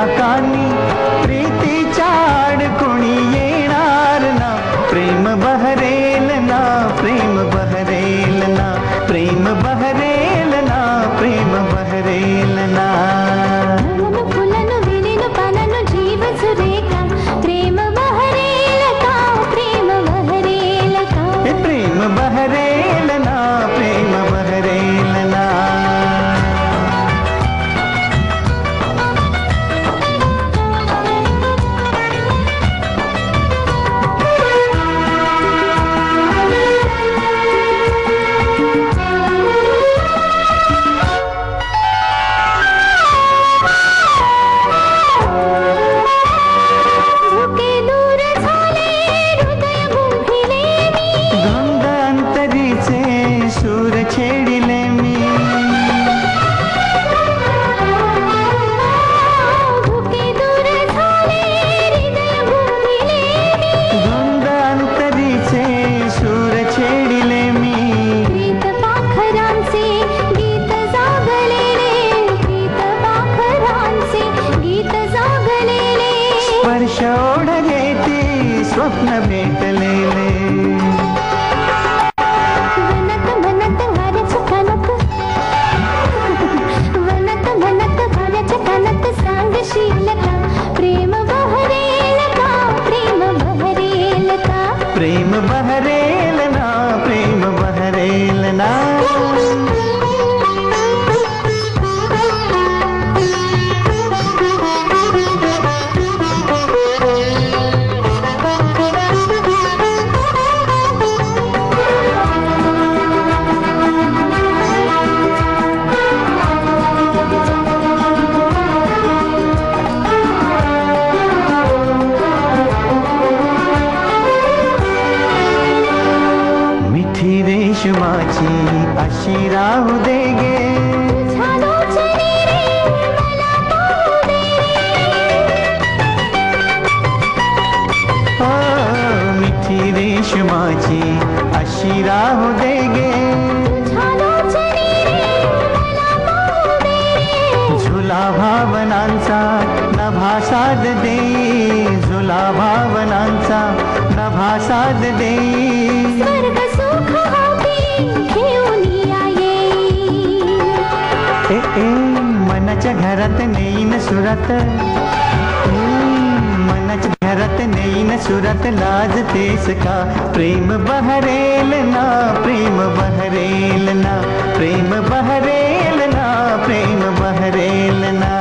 कानी प्रीतीच्या अडकुणी येणार ना, प्रेम बहरेल ना, प्रेम बहरेल ना, प्रेम बहरेल ना, प्रेम बहरेल ना. फुलन विलीन पालन जीव सुरेखा, प्रेम बहरेल का, प्रेम बहरेल का. प्रेम बहरेल ना, प्रेम बहरेल ना. सूर छेडिले मी, भुके दूर झाले हृदय भुंजिले मी. धुंद अंतरीचे सूर छेडिले मी. प्रीत पाखरांचे गीत जागलेले, प्रीत पाखरांचे गीत जागलेले. स्पर्श ओढले ते स्वप्न भेटलेले. प्रेम बहरेल का, प्रेम बहरेल का. प्रेम बहरेल ना, प्रेम बहरेल ना. रेशमाची अशी राहू दे गे, झालोचनी रे मला पाहू दे हो, मिठी रेशमाची अशी राहू दे गे. झालोचनी रे मला पाहू दे. झुला भावनांचा नभा साध दे, झुला भावनांचा नभा साध दे. स्वर्ग सुख घेऊन ए मनाच्या घरात नेईन सुरात, मनाच्या घरात नेईन सुरात लाजतेस का. प्रेम बहरेल ना, प्रेम बहरेल ना, प्रेम बहरेल ना, प्रेम बहरेल ना.